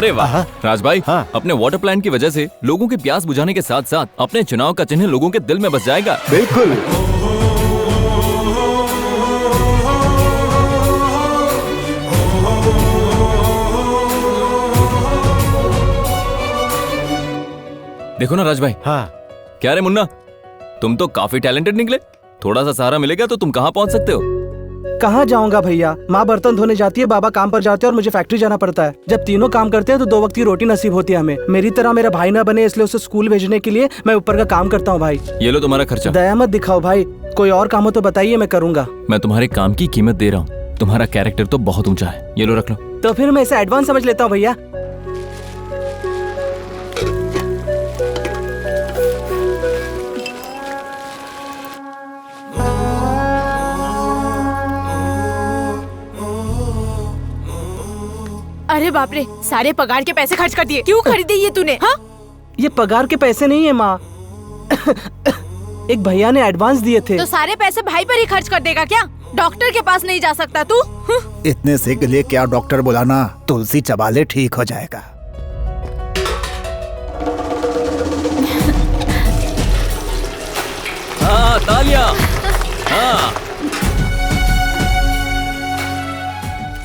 अरे वाह राज भाई, अपने वाटर प्लांट की वजह से लोगों की प्यास बुझाने के साथ साथ अपने चुनाव का चिन्ह लोगों के दिल में बस जाएगा। बिल्कुल। देखो ना राज भाई। हाँ। क्या रे मुन्ना, तुम तो काफी टैलेंटेड निकले। थोड़ा सा सहारा मिलेगा तो तुम कहाँ पहुँच सकते हो। कहाँ जाऊंगा भैया, माँ बर्तन धोने जाती है, बाबा काम पर जाते हैं और मुझे फैक्ट्री जाना पड़ता है। जब तीनों काम करते हैं तो 2 वक्त की रोटी नसीब होती है हमें। मेरी तरह मेरा भाई ना बने, इसलिए उसे स्कूल भेजने के लिए मैं ऊपर का काम करता हूँ भाई। ये लो तुम्हारा खर्चा। दया मत दिखाओ भाई, कोई और काम हो तो बताइए, मैं करूँगा। मैं तुम्हारे काम की कीमत दे रहा हूँ, तुम्हारा कैरेक्टर तो बहुत ऊंचा है। ये लो रख लो। तो फिर मैं इसे एडवांस समझ लेता हूँ भैया। अरे बाप रे, सारे पगार के पैसे खर्च कर दिए। क्यों खरीदी ये तूने? हाँ, ये पगार के पैसे नहीं है माँ। एक भैया ने एडवांस दिए थे। तो सारे पैसे भाई पर ही खर्च कर देगा क्या? डॉक्टर के पास नहीं जा सकता तू? इतने से के लिए क्या डॉक्टर बुलाना, तुलसी चबा ले, ठीक हो जाएगा। हाँ तालियां। हाँ।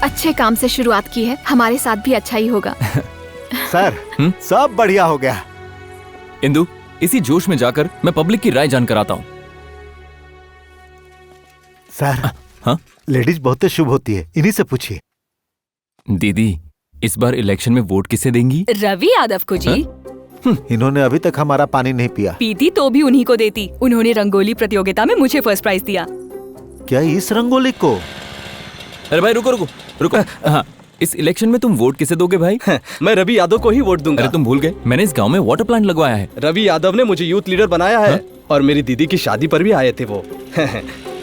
अच्छे काम से शुरुआत की है, हमारे साथ भी अच्छा ही होगा। सर सब बढ़िया हो गया। इंदु, इसी जोश में जाकर मैं पब्लिक की राय जानकर आता हूँ। सर हाँ? लेडीज बहुत शुभ होती है, इन्हीं से पूछिए। दीदी, इस बार इलेक्शन में वोट किसे देंगी? रवि यादव को जी। इन्होंने अभी तक हमारा पानी नहीं पिया। पीती तो भी उन्हीं को देती। उन्होंने रंगोली प्रतियोगिता में मुझे फर्स्ट प्राइज दिया। क्या इस रंगोली को? अरे भाई रुको रुको रुको। हाँ, इस इलेक्शन में तुम वोट किसे दोगे भाई? मैं रवि यादव को ही वोट दूंगा। अरे तुम भूल गए, मैंने इस गांव में वाटर प्लांट लगवाया है। रवि यादव ने मुझे यूथ लीडर बनाया है और मेरी दीदी की शादी पर भी आए थे वो।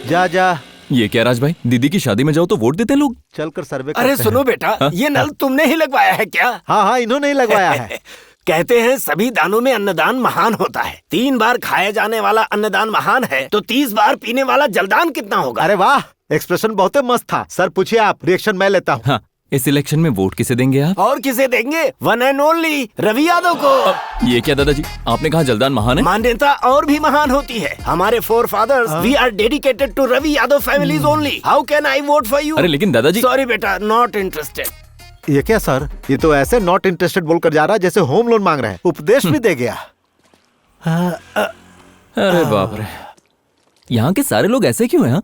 जा जा। ये क्या राज भाई, दीदी की शादी में जाओ तो वोट देते हैं लोग। चलकर सर्वे अरे सुनो बेटा, ये नल तुमने ही लगवाया है क्या? हाँ हाँ, इन्होंने ही लगवाया है। कहते हैं सभी दानों में अन्नदान महान होता है। 3 बार खाया जाने वाला अन्नदान महान है, तो 30 बार पीने वाला जलदान कितना होगा? अरे वाह, एक्सप्रेशन बहुत मस्त था। सर पूछिए आप, रिएक्शन मैं लेता हूँ। हाँ, इस इलेक्शन में वोट किसे देंगे आप? और किसे देंगे? One and only Ravi Yadav को। ये क्या दादाजी, आपने कहा जलदान महान है? मान्यता और भी महान होती है। हमारे forefathers, we are dedicated to Ravi Yadav families only. How can I vote for you? अरे लेकिन दादाजी। सॉरी बेटा, नॉट इंटरेस्टेड। ये क्या सर, ये तो ऐसे नॉट इंटरेस्टेड बोलकर जा रहा है जैसे होम लोन मांग रहे हैं। उपदेश भी दे गया। अरे बाप रे, यहाँ के सारे लोग ऐसे क्यों हैं?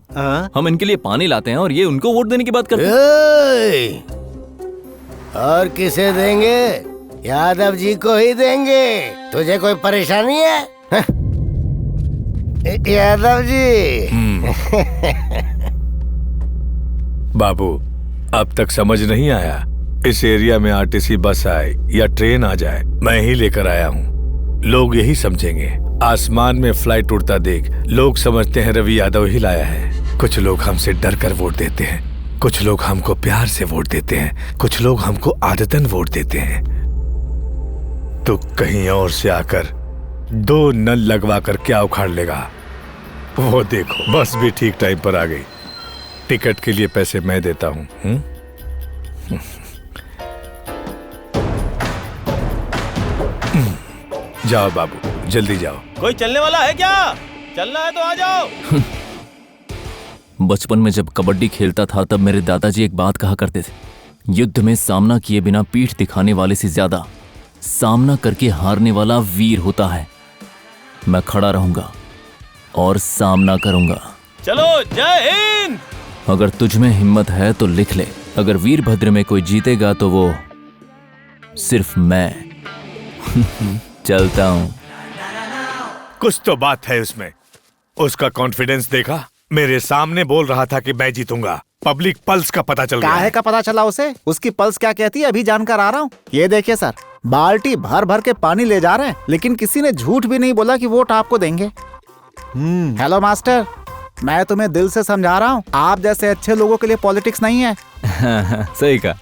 हम इनके लिए पानी लाते हैं और ये उनको वोट देने की बात करते हैं। और किसे देंगे? यादव जी को ही देंगे। तुझे कोई परेशानी है? यादव जी। बाबू, अब तक समझ नहीं आया। इस एरिया में आरटीसी बस आए या ट्रेन आ जाए, मैं ही लेकर आया हूँ। लोग यही समझेंगे। आसमान में फ्लाइट उड़ता देख लोग समझते हैं रवि यादव ही लाया है। कुछ लोग हमसे डर कर वोट देते हैं, कुछ लोग हमको प्यार से वोट देते हैं, कुछ लोग हमको आदतन वोट देते हैं। तो कहीं और से आकर 2 नल लगवा कर क्या उखाड़ लेगा? वो देखो, बस भी ठीक टाइम पर आ गई। टिकट के लिए पैसे मैं देता हूँ। जाओ बाबू, जल्दी जाओ। कोई चलने वाला है क्या? चलना है तो आ जाओ। बचपन में जब कबड्डी खेलता था तब मेरे दादाजी एक बात कहा करते थे, युद्ध में सामना किए बिना पीठ दिखाने वाले से ज्यादा सामना करके हारने वाला वीर होता है। मैं खड़ा रहूंगा और सामना करूंगा। चलो, जय हिंद। अगर तुझ में हिम्मत है तो लिख ले, अगर वीरभद्र में कोई जीतेगा तो वो सिर्फ मैं। चलता हूँ। कुछ तो बात है उसमें। उसका कॉन्फिडेंस देखा? मेरे सामने बोल रहा था कि मैं जीतूंगा। पब्लिक पल्स का पता चल गया। काहे का पता चला उसे? उसकी पल्स क्या कहती है अभी जानकर आ रहा हूँ। ये देखिए सर, बाल्टी भर भर के पानी ले जा रहे हैं, लेकिन किसी ने झूठ भी नहीं बोला कि वोट आपको देंगे। हेलो मास्टर, मैं तुम्हें दिल से समझा रहा हूँ, आप जैसे अच्छे लोगों के लिए पॉलिटिक्स नहीं है। सही कहा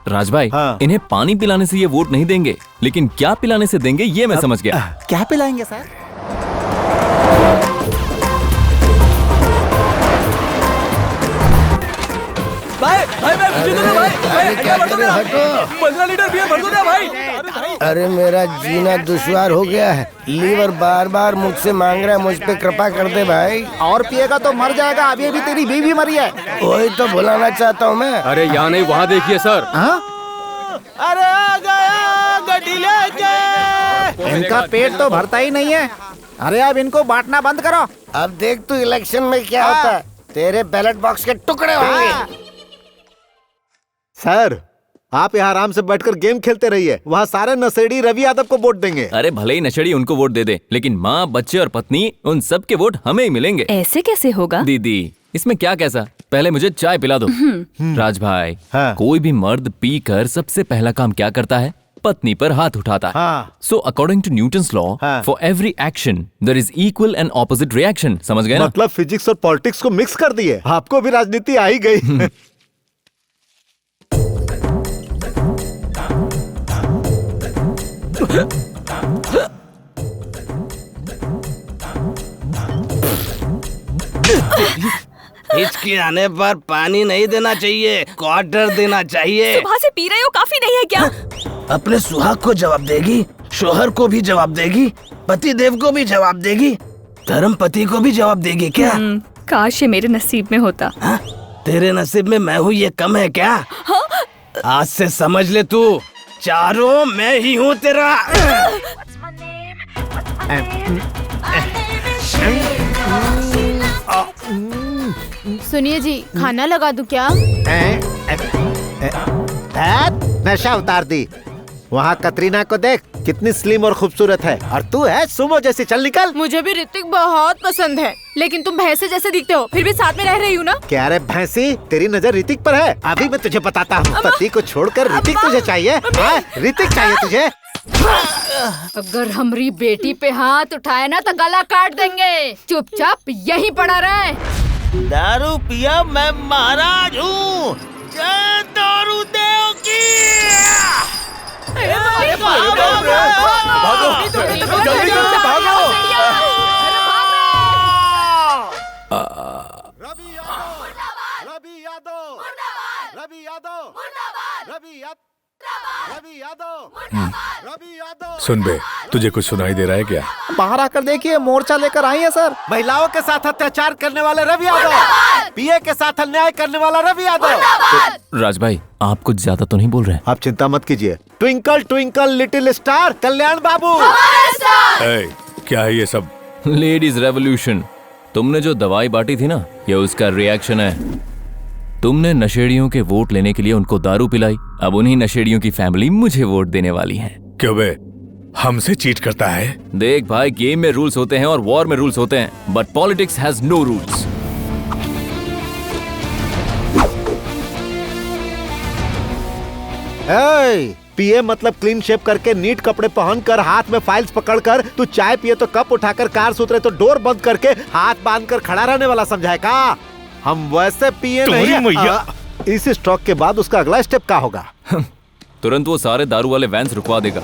राज भाई। इन्हें पानी पिलाने से ये वोट नहीं देंगे, लेकिन क्या पिलाने से देंगे ये मैं समझ गया। क्या पिलाएंगे सर? भाई भाई भाई मुझे दो ना भाई। अरे क्या कर रहे हो? हटो। 15 लीटर बियर भर दो ना भाई। अरे मेरा जीना दुश्वार हो गया है। लीवर बार बार मुझसे मांग रहा है, मुझ पे कृपा कर दे भाई। और पिएगा तो मर जाएगा। अभी अभी तेरी बीवी मरी है। वही तो बुलाना चाहता हूँ मैं। अरे यहाँ नहीं, वहाँ देखिए सर। हाँ? अरे आ गया गड्डी लेके। इनका पेट तो भरता ही नहीं है। अरे अब इनको बांटना बंद करो। अब देख तू इलेक्शन में क्या होता है। तेरे बैलेट बॉक्स के टुकड़े होंगे। सर आप यहाँ आराम से बैठकर गेम खेलते रहिए, वहाँ सारे नशेड़ी रवि यादव को वोट देंगे। अरे भले ही नशेड़ी उनको वोट दे दे, लेकिन माँ, बच्चे और पत्नी उन सब के वोट हमें ही मिलेंगे। ऐसे कैसे होगा? दीदी इसमें क्या कैसा, पहले मुझे चाय पिला दो। राज भाई, हाँ। कोई भी मर्द पी कर सबसे पहला काम क्या करता है? पत्नी पर हाथ उठाता है। हाँ। So according to Newton's law, हाँ। For every action there is equal and opposite reaction. समझ गए ना? मतलब फिजिक्स और पॉलिटिक्स को मिक्स कर दिए। आपको भी राजनीति आ ही गई। हिचकी आने पर पानी नहीं देना चाहिए, क्वार्टर देना चाहिए। सुबह से पी रहे हो, काफी नहीं है क्या? अपने सुहाग को जवाब देगी, शोहर को भी जवाब देगी, पति देव को भी जवाब देगी, धर्म पति को भी जवाब देगी क्या? काश ये मेरे नसीब में होता। हा? तेरे नसीब में मैं हूँ ये कम है क्या? हाँ? आज से समझ ले तू, चारों मैं ही हूँ तेरा। सुनिए जी, खाना लगा दूं क्या? नशा उतार दी। वहाँ कतरीना को देख, कितनी स्लिम और खूबसूरत है, और तू है सुमो जैसी। चल निकल। मुझे भी ऋतिक बहुत पसंद है, लेकिन तुम भैंसे जैसे दिखते हो, फिर भी साथ में रह रही हूँ ना। क्या रे भैंसी, तेरी नजर ऋतिक पर है। अभी मैं तुझे बताता हूँ। पति को छोड़कर ऋतिक तुझे चाहिए? हाँ, ऋतिक चाहिए तुझे? अगर हमारी बेटी पे हाथ उठाए ना तो गला काट देंगे। चुपचाप यहीं पड़ा रहे। दारू पिया मैं महाराज हूँ। जय दारू देव की। सुन बे, तुझे कुछ सुनाई दे रहा है क्या? बाहर आकर देखिए, मोर्चा लेकर आई है सर। महिलाओं के साथ अत्याचार करने वाले रवि यादव, पीए के साथ अन्याय करने वाला रवि यादव। राज भाई, आप कुछ ज्यादा तो नहीं बोल रहे हैं? आप चिंता मत कीजिए। ट्विंकल ट्विंकल लिटिल स्टार, कल्याण बाबू। ए, क्या है ये सब? Ladies revolution. तुमने जो दवाई बांटी थी ना, ये उसका रिएक्शन है। तुमने नशेड़ियों के वोट लेने के लिए उनको दारू पिलाई, अब उन्हीं नशेड़ियों की फैमिली मुझे वोट देने वाली है। क्यों बे, हमसे चीट करता है? देख भाई, गेम में रूल्स होते हैं और वॉर में रूल्स होते हैं, but politics has no rules. पीए मतलब क्लीन शेप करके, नीट कपड़े पहनकर, हाथ में फाइल्स पकड़कर। तू चाय पिए तो कप उठाकर, कार से उतरे तो डोर बंद करके, हाथ बांधकर खड़ा रहने वाला समझा है का? हम वैसे पिए नहीं। इस स्ट्रोक के बाद उसका अगला स्टेप क्या होगा? तुरंत वो सारे दारू वाले वैन्स रुकवा देगा।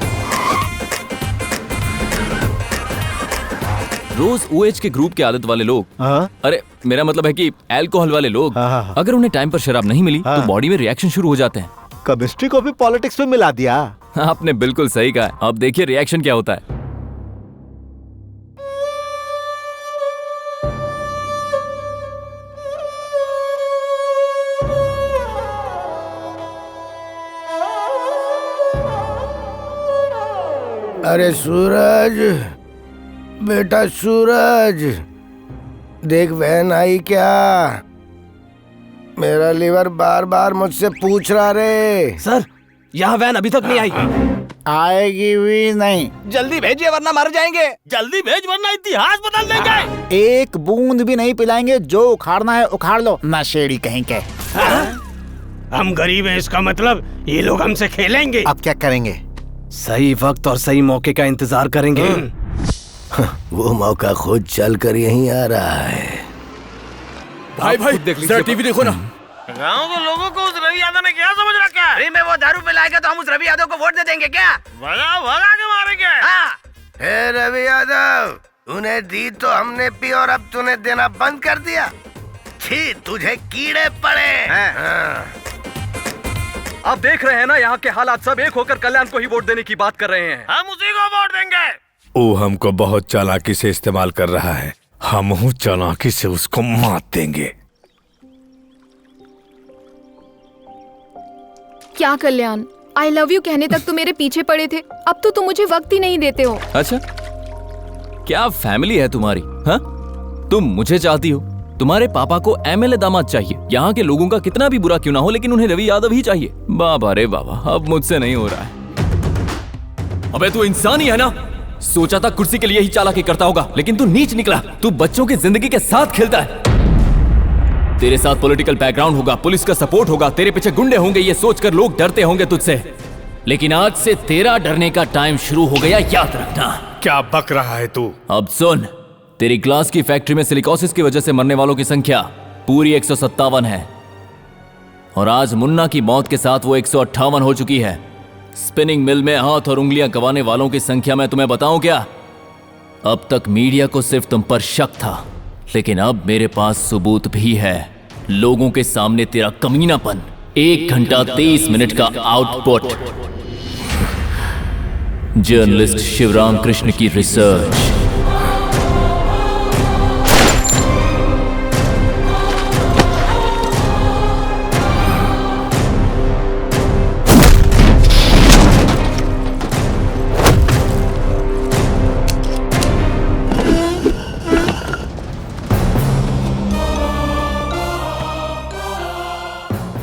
रोज ओएच के ग्रुप के आदत वाले लोग, अरे मेरा मतलब है कि अल्कोहल वाले लोग, अगर उन्हें टाइम पर शराब नहीं मिली तो बॉडी में रिएक्शन शुरू हो जाते हैं। केमिस्ट्री को भी पॉलिटिक्स में मिला दिया। आपने बिल्कुल सही कहा। अब देखिए रिएक्शन क्या होता है। अरे सूरज, बेटा सूरज, देख बहन आई क्या? मेरा लीवर बार बार मुझसे पूछ रहा रे। सर, यहाँ वैन अभी तक नहीं आई। आएगी भी नहीं। जल्दी भेजिए वरना मर जाएंगे। जल्दी भेज वरना इतिहास बदल देंगे। एक बूंद भी नहीं पिलाएंगे, जो उखाड़ना है उखाड़ लो, नशेड़ी कहीं के। हम गरीब हैं, इसका मतलब ये लोग हमसे खेलेंगे। अब क्या करेंगे? सही वक्त और सही मौके का इंतजार करेंगे। वो मौका खुद चल कर यहीं आ रहा है। भाई भाई जरा टीवी देखो ना। गाँव के लोगों को उस रवि यादव ने क्या समझ रखा है? अरे मैं वो दारू पिलाएगा तो हम उस रवि यादव को वोट दे देंगे क्या? भगा भगा के मारेंगे। हे रवि यादव, तूने दी तो हमने पी और अब तूने देना बंद कर दिया। छी, तुझे कीड़े पड़े। हाँ। आप देख रहे हैं ना, यहाँ के हालात सब एक होकर कल्याण को ही वोट देने की बात कर रहे हैं। हम उसी को वोट देंगे। वो हमको बहुत चालाकी से इस्तेमाल कर रहा है, हम चालाकी से उसको मात देंगे। क्या कल्याण, आई लव यू कहने तक तो मेरे पीछे पड़े थे, अब तो तुम मुझे वक्त ही नहीं देते हो। अच्छा, क्या फैमिली है तुम्हारी? हाँ, तुम मुझे चाहती हो, तुम्हारे पापा को एमएलए दामाद चाहिए। यहाँ के लोगों का कितना भी बुरा क्यों ना हो, लेकिन उन्हें रवि यादव ही चाहिए। बाबा रे बाबा, अब मुझसे नहीं हो रहा है। अबे तू इंसान ही है ना? सोचा था कुर्सी के लिए ही चालाकी करता होगा, लेकिन तू नीच निकला। तू बच्चों की जिंदगी के साथ खेलता है। तेरे साथ पॉलिटिकल बैकग्राउंड होगा, पुलिस का सपोर्ट होगा, तेरे पीछे गुंडे होंगे, ये सोचकर लोग डरते होंगे तुझसे। लेकिन आज से तेरा डरने का टाइम शुरू हो गया, याद रखना। क्या बक रहा है तू? अब सुन, तेरी ग्लास की फैक्ट्री में सिलिकॉसिस की वजह से मरने वालों की संख्या पूरी 157 है, और आज मुन्ना की मौत के साथ वो 158 हो चुकी है। स्पिनिंग मिल में हाथ और उंगलियां गंवाने वालों की संख्या मैं तुम्हें बताऊं क्या? अब तक मीडिया को सिर्फ तुम पर शक था, लेकिन अब मेरे पास सबूत भी है। लोगों के सामने तेरा कमीनापन, 1 घंटा 23 मिनट का आउटपुट। जर्नलिस्ट शिवराम कृष्ण की रिसर्च।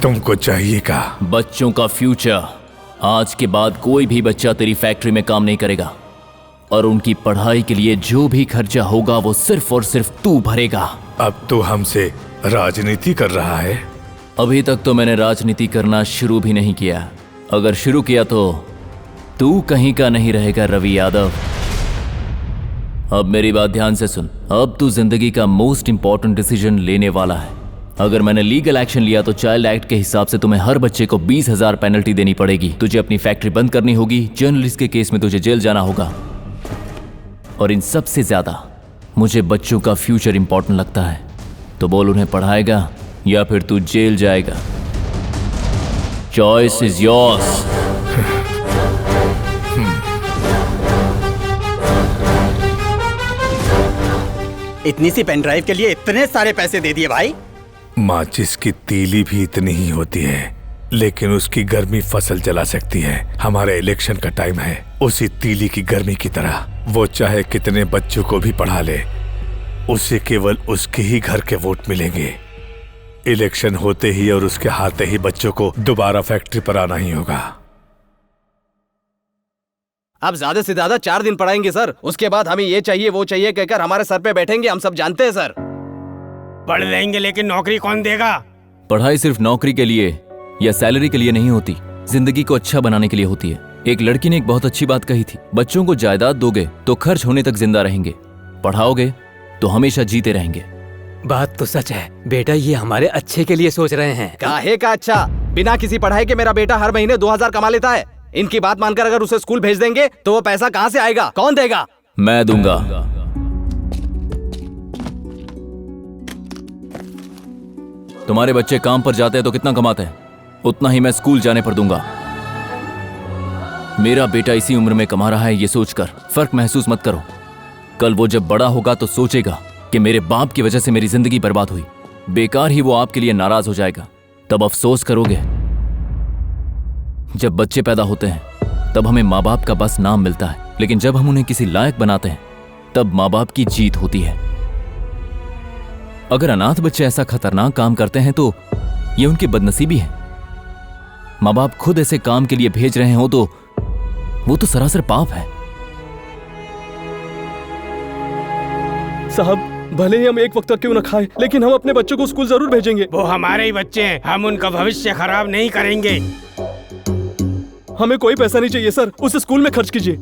तुमको चाहिए का? बच्चों का फ्यूचर। आज के बाद कोई भी बच्चा तेरी फैक्ट्री में काम नहीं करेगा, और उनकी पढ़ाई के लिए जो भी खर्चा होगा वो सिर्फ और सिर्फ तू भरेगा। अब तो हमसे राजनीति कर रहा है? अभी तक तो मैंने राजनीति करना शुरू भी नहीं किया। अगर शुरू किया तो तू कहीं का नहीं रहेगा रवि यादव। अब मेरी बात ध्यान से सुन। अब तू जिंदगी का मोस्ट इंपॉर्टेंट डिसीजन लेने वाला है। अगर मैंने लीगल एक्शन लिया तो चाइल्ड एक्ट के हिसाब से तुम्हें हर बच्चे को 20,000 पेनल्टी देनी पड़ेगी। तुझे अपनी फैक्ट्री बंद करनी होगी, जर्नलिस्ट के केस में तुझे जेल जाना होगा, और इन सब से ज्यादा मुझे बच्चों का फ्यूचर इंपॉर्टेंट लगता है। तो बोल, उन्हें पढ़ाएगा या फिर तू जेल जाएगा? Choice is yours. इतनी सी पेन ड्राइव के लिए इतने सारे पैसे दे दिए भाई। माचिस की तीली भी इतनी ही होती है, लेकिन उसकी गर्मी फसल जला सकती है। हमारा इलेक्शन का टाइम है, उसी तीली की गर्मी की तरह। वो चाहे कितने बच्चों को भी पढ़ा ले, उसे केवल उसके ही घर के वोट मिलेंगे। इलेक्शन होते ही और उसके हाथे ही बच्चों को दोबारा फैक्ट्री पर आना ही होगा। अब ज्यादा से ज्यादा 4 दिन पढ़ाएंगे सर, उसके बाद हमें ये चाहिए वो चाहिए कहकर हमारे सर पे बैठेंगे। हम सब जानते हैं सर। पढ़ लेंगे लेकिन नौकरी कौन देगा? पढ़ाई सिर्फ नौकरी के लिए या सैलरी के लिए नहीं होती, जिंदगी को अच्छा बनाने के लिए होती है। एक लड़की ने एक बहुत अच्छी बात कही थी, बच्चों को जायदाद दोगे तो खर्च होने तक जिंदा रहेंगे, पढ़ाओगे तो हमेशा जीते रहेंगे। बात तो सच है बेटा, ये हमारे अच्छे के लिए सोच रहे हैं। काहे का अच्छा? बिना किसी पढ़ाई के मेरा बेटा हर महीने 2,000 कमा लेता है। इनकी बात मानकर अगर उसे स्कूल भेज देंगे तो वो पैसा कहाँ से आएगा? कौन देगा? मैं दूंगा। तुम्हारे बच्चे काम पर जाते हैं तो कितना कमाते हैं, उतना ही मैं स्कूल जाने पर दूंगा। मेरा बेटा इसी उम्र में कमा रहा है, ये सोचकर फर्क महसूस मत करो। कल वो जब बड़ा होगा तो सोचेगा कि मेरे बाप की वजह से मेरी जिंदगी बर्बाद हुई। बेकार ही वो आपके लिए नाराज हो जाएगा, तब अफसोस करोगे। जब बच्चे पैदा होते हैं तब हमें माँ बाप का बस नाम मिलता है, लेकिन जब हम उन्हें किसी लायक बनाते हैं तब माँ बाप की जीत होती है। अगर अनाथ बच्चे ऐसा खतरनाक काम करते हैं तो ये उनकी बदनसीबी है। माँ बाप खुद ऐसे काम के लिए भेज रहे हो तो वो तो सरासर पाप है। साहब, भले ही हम एक वक्त तक क्यों न खाए, लेकिन हम अपने बच्चों को स्कूल जरूर भेजेंगे। वो हमारे ही बच्चे हैं, हम उनका भविष्य खराब नहीं करेंगे। हमें कोई पैसा नहीं चाहिए सर, उसे स्कूल में खर्च कीजिए।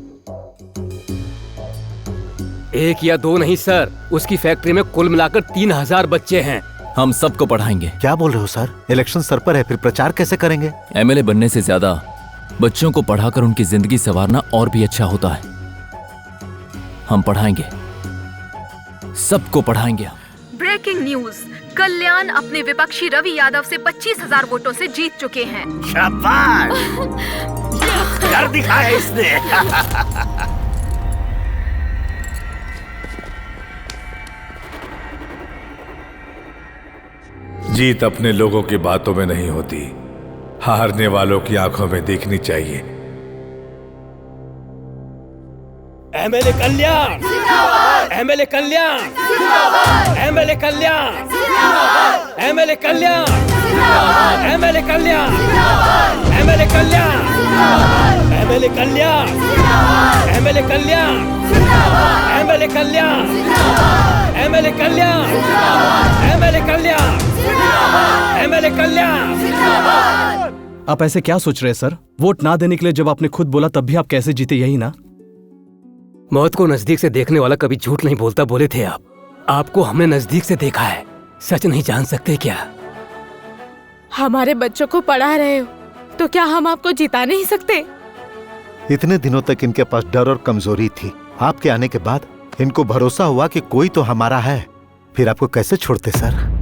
1 या 2 नहीं सर, उसकी फैक्ट्री में कुल मिलाकर 3,000 बच्चे हैं। हम सबको पढ़ाएंगे। क्या बोल रहे हो सर? इलेक्शन सर पर है, फिर प्रचार कैसे करेंगे? एमएलए बनने से ज्यादा बच्चों को पढ़ाकर उनकी जिंदगी संवारना और भी अच्छा होता है। हम पढ़ाएंगे, सबको पढ़ाएंगे। ब्रेकिंग न्यूज, कल्याण अपने विपक्षी रवि यादव से 25,000 वोटों से जीत चुके हैं। शाबाश, कर दिखाया इसने। जीत अपने लोगों की बातों में नहीं होती, हारने वालों की आंखों में देखनी चाहिए। एमएलए कल्याण, एमएलए कल्याण, एमएलए कल्याण, एमएलए कल्याण, एमएलए कल्याण, एमएलए कल्याण, एमएलए कल्याण, एमएलए कल्याण, एमएलए कल्याण, एमएलए कल्याण, एमएलए कल्याण, एमएलए कल्याण। आप ऐसे क्या सोच रहे हैं सर? वोट ना देने के लिए जब आपने खुद बोला तब भी आप कैसे जीते, यही ना? मौत को नजदीक से देखने वाला कभी झूठ नहीं बोलता बोले थे आप। आपको हमने नजदीक से देखा है, सच नहीं जान सकते क्या? हमारे बच्चों को पढ़ा रहे हो तो क्या हम आपको जिता नहीं सकते? इतने दिनों तक इनके पास डर और कमजोरी थी, आपके आने के बाद इनको भरोसा हुआ कि कोई तो हमारा है, फिर आपको कैसे छोड़ते सर?